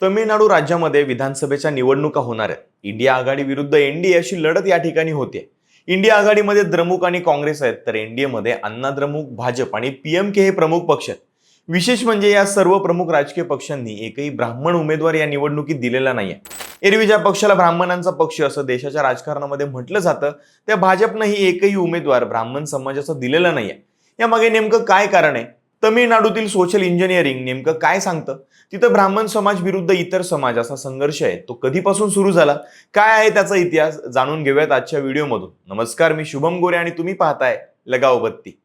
तमिळनाडू राज्यामध्ये विधानसभेच्या निवडणुका होणार आहेत. इंडिया आघाडी विरुद्ध एनडीए अशी लढत या ठिकाणी होते. इंडिया आघाडीमध्ये द्रमुक आणि काँग्रेस आहेत, तर एनडीए मध्ये अण्णा द्रमुक, भाजप आणि पीएमके हे प्रमुख पक्ष आहेत. विशेष म्हणजे या सर्व प्रमुख राजकीय पक्षांनी एकही ब्राह्मण उमेदवार या निवडणुकीत दिलेला नाहीये. एरवी ज्या पक्षाला ब्राह्मणांचा पक्ष असं देशाच्या राजकारणामध्ये म्हटलं जातं, त्या भाजपनंही एकही उमेदवार ब्राह्मण समाजाचा दिलेला नाहीये. यामागे नेमकं काय कारण आहे? तमिळनाडूतील सोशल इंजिनिअरिंग नेमकं काय सांगतं? तिथं ब्राह्मण समाज विरुद्ध इतर समाज असा संघर्ष आहे, तो कधीपासून सुरू झाला, काय आहे त्याचा इतिहास, जाणून घेऊयात आजच्या व्हिडिओमधून. नमस्कार, मी शुभम गोरे आणि तुम्ही पाहताय लगाओ बत्ती.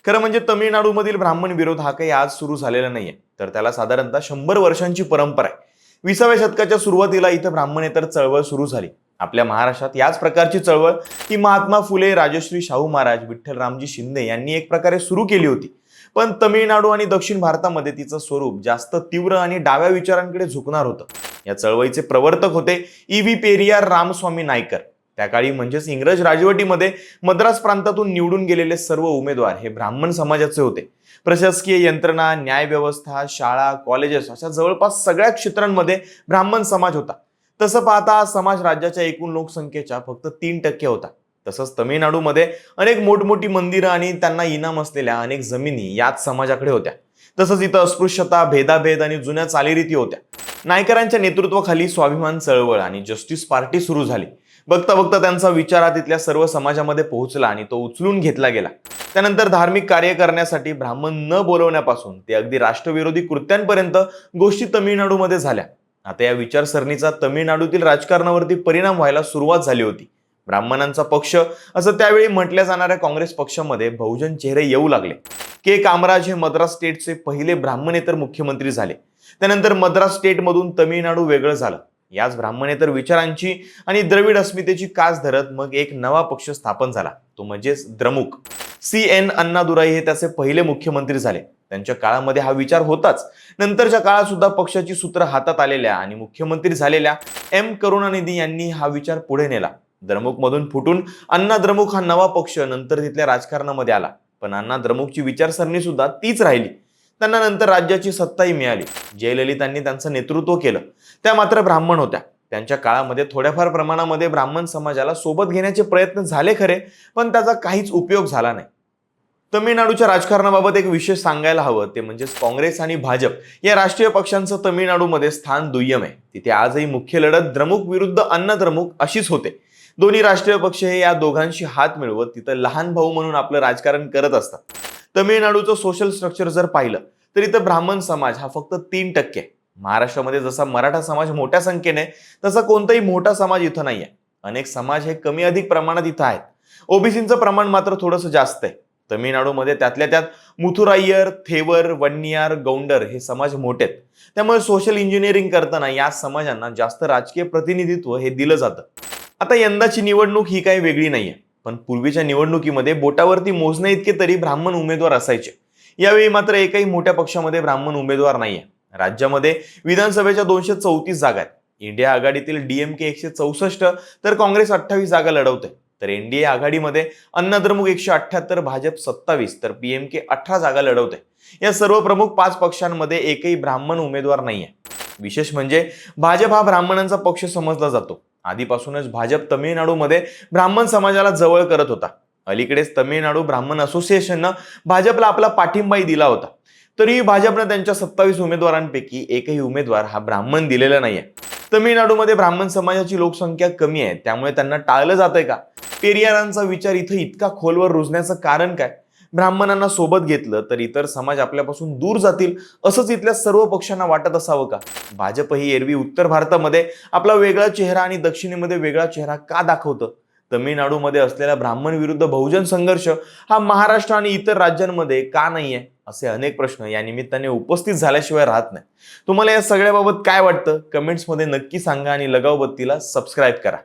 खरं म्हणजे तमिळनाडूमधील ब्राह्मण विरोध हा काही आज सुरू झालेला नाहीये, तर त्याला साधारणतः 100 वर्षांची परंपरा आहे. 20व्या शतकाच्या सुरुवातीला इथं ब्राह्मणेतर चळवळ सुरू झाली. आपल्या महाराष्ट्रात याच प्रकारची चळवळ ही महात्मा फुले, राजश्री शाहू महाराज, विठ्ठलरामजी शिंदे यांनी एक प्रकारे सुरू केली होती. पण तमिळनाडू आणि दक्षिण भारतामध्ये तिचं स्वरूप जास्त तीव्र आणि डाव्या विचारांकडे झुकणार होतं. या चळवळीचे प्रवर्तक होते ईव्ही पेरियार रामस्वामी नायकर. त्या काळी म्हणजेच इंग्रज राजवटीमध्ये मद्रास प्रांतातून निवडून गेलेले सर्व उमेदवार हे ब्राह्मण समाजाचे होते. प्रशासकीय यंत्रणा, न्याय व्यवस्था, शाळा, कॉलेजेस अशा जवळपास सगळ्या क्षेत्रांमध्ये ब्राह्मण समाज होता. तसं पाहता हा समाज राज्याच्या एकूण लोकसंख्येच्या फक्त 3% होता. तसंच तमिळनाडूमध्ये अनेक मोठमोठी मंदिरं आणि त्यांना इनाम असलेल्या अनेक जमिनी याच समाजाकडे होत्या. तसंच इथं अस्पृश्यता, भेदाभेद आणि जुन्या चालीरीती होत्या. नायकरांच्या नेतृत्वाखाली स्वाभिमान चळवळ आणि जस्टिस पार्टी सुरू झाली. बघता बघता त्यांचा विचार तिथल्या सर्व समाजामध्ये पोहोचला आणि तो उचलून घेतला गेला. त्यानंतर धार्मिक कार्य करण्यासाठी ब्राह्मण न बोलवण्यापासून ते अगदी राष्ट्रविरोधी कृत्यांपर्यंत गोष्टी तमिळनाडूमध्ये झाल्या. आता या विचारसरणीचा तमिळनाडूतील राजकारणावरती परिणाम व्हायला सुरुवात झाली होती. ब्राह्मणांचा पक्ष असं त्यावेळी म्हटल्या जाणाऱ्या काँग्रेस पक्षामध्ये बहुजन चेहरे येऊ लागले. के कामराज हे मद्रास स्टेटचे पहिले ब्राह्मणेतर मुख्यमंत्री झाले. त्यानंतर मद्रास स्टेटमधून तमिळनाडू वेगळं झालं. याच ब्राह्मणेतर विचारांची आणि द्रविड अस्मितेची कास धरत मग एक नवा पक्ष स्थापन झाला, तो म्हणजेच द्रमुक. CN अण्णादुराई हे त्याचे पहिले मुख्यमंत्री झाले. त्यांच्या काळामध्ये हा विचार होताच. नंतरच्या काळात सुद्धा पक्षाची सूत्र हातात आलेल्या आणि मुख्यमंत्री झालेल्या M करुणानिधी यांनी हा विचार पुढे नेला. द्रमुक मधून फुटून अण्णा द्रमुक हा नवा पक्ष नंतर तिथल्या राजकारणामध्ये आला. पण अण्णा द्रमुकची विचारसरणी सुद्धा तीच राहिली. त्यांना नंतर राज्याची सत्ताही मिळाली. जयललितांनी त्यांचं नेतृत्व केलं. त्या मात्र ब्राह्मण होत्या. त्यांच्या काळामध्ये थोड्याफार प्रमाणामध्ये ब्राह्मण समाजाला सोबत घेण्याचे प्रयत्न झाले खरे, पण त्याचा काहीच उपयोग झाला नाही. तमिळनाडूच्या राजकारणाबाबत एक विशेष सांगायला हवं, ते म्हणजे काँग्रेस आणि भाजप या राष्ट्रीय पक्षांचं तमिळनाडूमध्ये स्थान दुय्यम आहे. तिथे आजही मुख्य लढत द्रमुक विरुद्ध अण्णा द्रमुक अशीच होते. दोन्ही राष्ट्रीय पक्ष हे या दोघांशी हात मिळवत तिथं लहान भाऊ म्हणून आपलं राजकारण करत असतात. तमिळनाडूचं सोशल स्ट्रक्चर जर पाहिलं तर इथं ब्राह्मण समाज हा फक्त 3% आहे. महाराष्ट्रामध्ये जसा मराठा समाज मोठ्या संख्येने, तसा कोणताही मोठा समाज इथं नाहीये. अनेक समाज हे कमी अधिक प्रमाणात इथं आहेत. ओबीसीचं प्रमाण मात्र थोडंसं जास्त आहे. तमिळनाडूमध्ये त्यातल्या त्यात मुथुराय्यर, थेवर, वन्नियार, गौंडर हे समाज मोठे आहेत. त्यामुळे सोशल इंजिनिअरिंग करताना या समाजांना जास्त राजकीय प्रतिनिधित्व हे दिलं जातं. आता यंदाची निवडणूक ही काही वेगळी नाहीये, पण पूर्वीच्या निवडणुकीमध्ये बोटावरती मोजण्या इतके तरी ब्राह्मण उमेदवार असायचे. यावेळी मात्र एकही मोठ्या पक्षामध्ये ब्राह्मण उमेदवार नाहीये. राज्यामध्ये विधानसभेच्या 234 जागा आहेत. इंडिया आघाडीतील DMK 164 तर काँग्रेस 28 जागा लढवते. तर एनडीए आघाडीमध्ये अण्णा द्रमुक 178, भाजप 27 तर PMK 18 जागा लढवते. या सर्व प्रमुख 5 पक्षांमध्ये एकही ब्राह्मण उमेदवार नाहीये. विशेष म्हणजे भाजप हा ब्राह्मणांचा पक्ष समजला जातो. आधीपासूनच भाजप तमिळनाडूमध्ये ब्राह्मण समाजाला जवळ करत होता. अलीकडेच तमिळनाडू ब्राह्मण असोसिएशननं भाजपला आपला पाठिंबाही दिला होता. तरीही भाजपनं त्यांच्या 27 उमेदवारांपैकी एकही उमेदवार हा ब्राह्मण दिलेला नाहीये. तमिळनाडूमध्ये ब्राह्मण समाजाची लोकसंख्या कमी आहे, त्यामुळे त्यांना टाळलं जातंय का? पेरियारांचा विचार इथं इतका खोलवर रुजण्याचं कारण काय? ब्राह्मणांना सोबत घेतलं तर इतर समाज आपल्यापासून दूर जातील, असंच इथल्या सर्व पक्षांना वाटत असावं का? भाजपही एरवी उत्तर भारतामध्ये आपला वेगळा चेहरा आणि दक्षिणेमध्ये वेगळा चेहरा का दाखवतं? तमिळनाडूमध्ये असलेला ब्राह्मण विरुद्ध बहुजन संघर्ष हा महाराष्ट्र आणि इतर राज्यांमध्ये का नाहीये? असे अनेक प्रश्न या निमित्ताने उपस्थित झाल्याशिवाय राहत नाही. तुम्हाला या सगळ्याबाबत काय वाटतं? कमेंट्समध्ये नक्की सांगा आणि लगाव बत्तीला सबस्क्राईब करा.